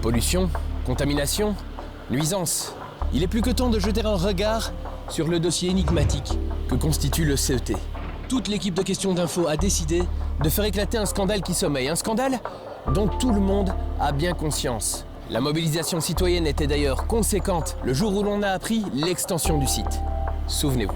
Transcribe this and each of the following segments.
Pollution, contamination, nuisance. Il est plus que temps de jeter un regard sur le dossier énigmatique que constitue le CET. Toute l'équipe de questions d'info a décidé de faire éclater un scandale qui sommeille. Un scandale dont tout le monde a bien conscience. La mobilisation citoyenne était d'ailleurs conséquente le jour où l'on a appris l'extension du site. Souvenez-vous.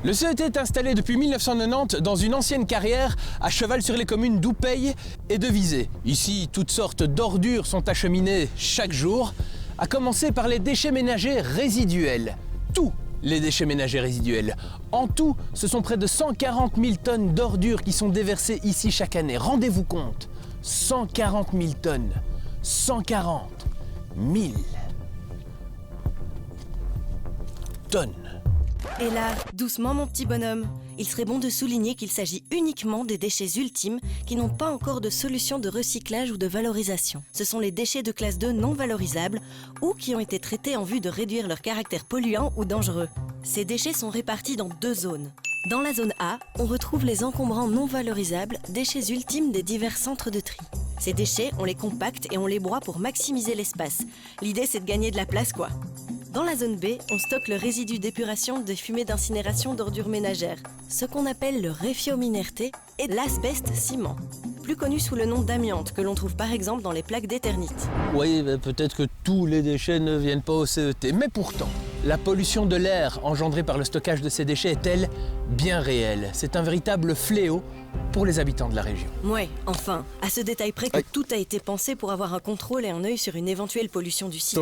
Le CET est installé depuis 1990 dans une ancienne carrière à cheval sur les communes d'Oupeille et de Visé. Ici, toutes sortes d'ordures sont acheminées chaque jour, à commencer par les déchets ménagers résiduels. Tous les déchets ménagers résiduels. En tout, ce sont près de 140 000 tonnes d'ordures qui sont déversées ici chaque année. Rendez-vous compte, 140 000 tonnes. 140 000 tonnes. Et là, doucement mon petit bonhomme, il serait bon de souligner qu'il s'agit uniquement des déchets ultimes qui n'ont pas encore de solution de recyclage ou de valorisation. Ce sont les déchets de classe 2 non valorisables ou qui ont été traités en vue de réduire leur caractère polluant ou dangereux. Ces déchets sont répartis dans 2 zones. Dans la zone A, on retrouve les encombrants non valorisables, déchets ultimes des divers centres de tri. Ces déchets, on les compacte et on les broie pour maximiser l'espace. L'idée, c'est de gagner de la place, quoi. Dans la zone B, on stocke le résidu d'épuration des fumées d'incinération d'ordures ménagères, ce qu'on appelle le réfioum inerté et l'asbeste-ciment, plus connu sous le nom d'amiante, que l'on trouve par exemple dans les plaques d'éternite. Oui, peut-être que tous les déchets ne viennent pas au CET, mais pourtant, la pollution de l'air engendrée par le stockage de ces déchets est-elle bien réelle? C'est un véritable fléau pour les habitants de la région. Ouais, enfin, à ce détail près que tout a été pensé pour avoir un contrôle et un œil sur une éventuelle pollution du site.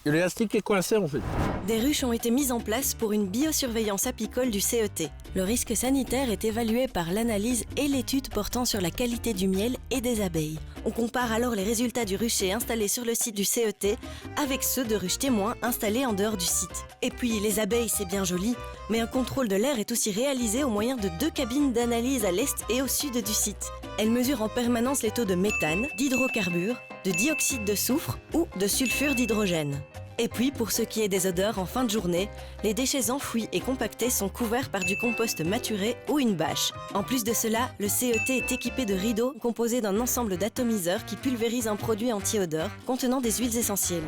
L'élastique est coincé en fait. Des ruches ont été mises en place pour une biosurveillance apicole du CET. Le risque sanitaire est évalué par l'analyse et l'étude portant sur la qualité du miel et des abeilles. On compare alors les résultats du rucher installé sur le site du CET avec ceux de ruches témoins installés en dehors du site. Et puis les abeilles, c'est bien joli, mais un contrôle de l'air est aussi réalisé au moyen de 2 cabines d'analyse à l'est et au sud du site. Elles mesurent en permanence les taux de méthane, d'hydrocarbures, de dioxyde de soufre ou de sulfure d'hydrogène. Et puis, pour ce qui est des odeurs, en fin de journée, les déchets enfouis et compactés sont couverts par du compost maturé ou une bâche. En plus de cela, le CET est équipé de rideaux composés d'un ensemble d'atomiseurs qui pulvérisent un produit anti-odeur contenant des huiles essentielles.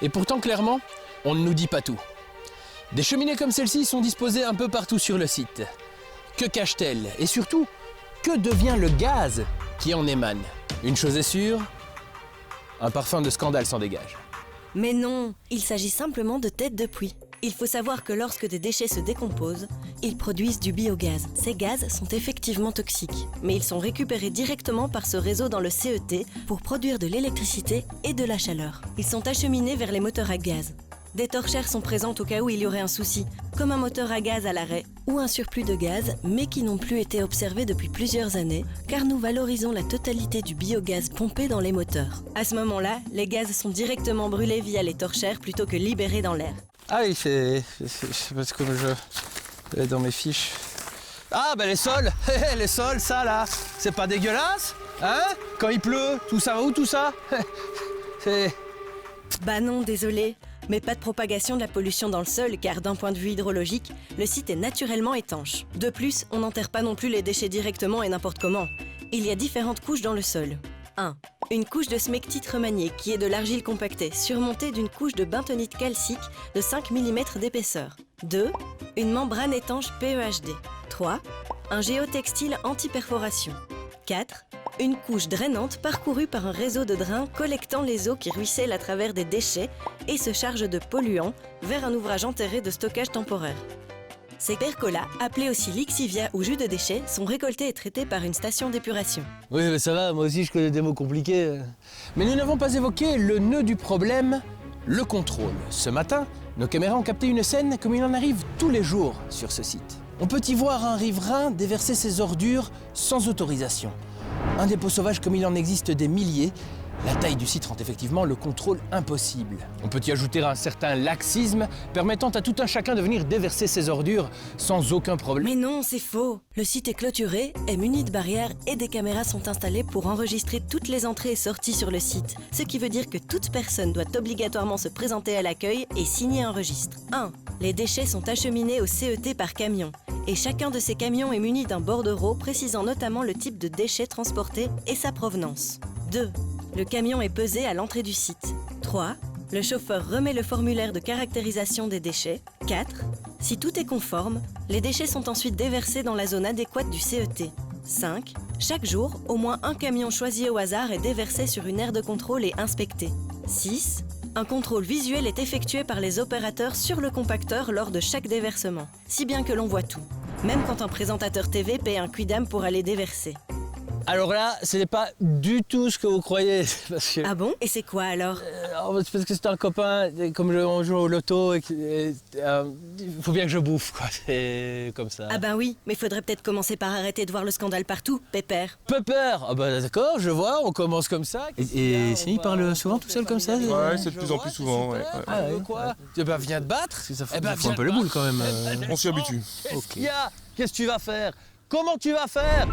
Et pourtant, clairement, on ne nous dit pas tout. Des cheminées comme celle-ci sont disposées un peu partout sur le site. Que cache-t-elle? Et surtout, que devient le gaz qui en émane? Une chose est sûre, un parfum de scandale s'en dégage. Mais non, il s'agit simplement de têtes de puits. Il faut savoir que lorsque des déchets se décomposent, ils produisent du biogaz. Ces gaz sont effectivement toxiques, mais ils sont récupérés directement par ce réseau dans le CET pour produire de l'électricité et de la chaleur. Ils sont acheminés vers les moteurs à gaz. Des torchères sont présentes au cas où il y aurait un souci, comme un moteur à gaz à l'arrêt ou un surplus de gaz, mais qui n'ont plus été observés depuis plusieurs années, car nous valorisons la totalité du biogaz pompé dans les moteurs. À ce moment-là, les gaz sont directement brûlés via les torchères plutôt que libérés dans l'air. Ah oui, c'est parce que je vais dans mes fiches. Ah bah les sols, les sols, ça là, c'est pas dégueulasse, hein? Quand il pleut, tout ça va où tout ça? C'est... Bah non, désolé. Mais pas de propagation de la pollution dans le sol, car d'un point de vue hydrologique, le site est naturellement étanche. De plus, on n'enterre pas non plus les déchets directement et n'importe comment. Il y a différentes couches dans le sol. 1. Une couche de smectite remaniée, qui est de l'argile compactée, surmontée d'une couche de bentonite calcique de 5 mm d'épaisseur. 2. Une membrane étanche PEHD. 3. Un géotextile anti-perforation. 4. Une couche drainante parcourue par un réseau de drains collectant les eaux qui ruissellent à travers des déchets et se chargent de polluants vers un ouvrage enterré de stockage temporaire. Ces percolats, appelés aussi lixivia ou jus de déchets, sont récoltés et traités par une station d'épuration. Oui, mais ça va, moi aussi je connais des mots compliqués. Mais nous n'avons pas évoqué le nœud du problème, le contrôle. Ce matin, nos caméras ont capté une scène comme il en arrive tous les jours sur ce site. On peut y voir un riverain déverser ses ordures sans autorisation. Un dépôt sauvage comme il en existe des milliers, La taille du site rend effectivement le contrôle impossible. On peut y ajouter un certain laxisme permettant à tout un chacun de venir déverser ses ordures sans aucun problème. Mais non, c'est faux. Le site est clôturé, est muni de barrières et des caméras sont installées pour enregistrer toutes les entrées et sorties sur le site. Ce qui veut dire que toute personne doit obligatoirement se présenter à l'accueil et signer un registre. 1. Les déchets sont acheminés au CET par camion. Et chacun de ces camions est muni d'un bordereau précisant notamment le type de déchets transportés et sa provenance. 2. Le camion est pesé à l'entrée du site. 3. Le chauffeur remet le formulaire de caractérisation des déchets. 4. Si tout est conforme, les déchets sont ensuite déversés dans la zone adéquate du CET. 5. Chaque jour, au moins un camion choisi au hasard est déversé sur une aire de contrôle et inspecté. 6. Un contrôle visuel est effectué par les opérateurs sur le compacteur lors de chaque déversement, si bien que l'on voit tout, même quand un présentateur TV paie un quidam pour aller déverser. Alors là, ce n'est pas du tout ce que vous croyez. Parce que, Ah bon? Et c'est quoi alors? parce que c'est un copain, comme on joue au loto, il faut bien que je bouffe, quoi. C'est comme ça. Ah ben oui, mais faudrait peut-être commencer par arrêter de voir le scandale partout, Pépère. Pépère! Ah bah d'accord, je vois, on commence comme ça. Et il parle souvent tout seul comme ça? Ouais, c'est de plus en plus souvent, ouais. Ah ouais, quoi? Eh ben viens te battre. Ça fout, Eh ben, ça fout viens un peu te les boules battre. quand même. On s'y habitue. Qu'est-ce qu'il y a? Qu'est-ce que tu vas faire? Comment tu vas faire?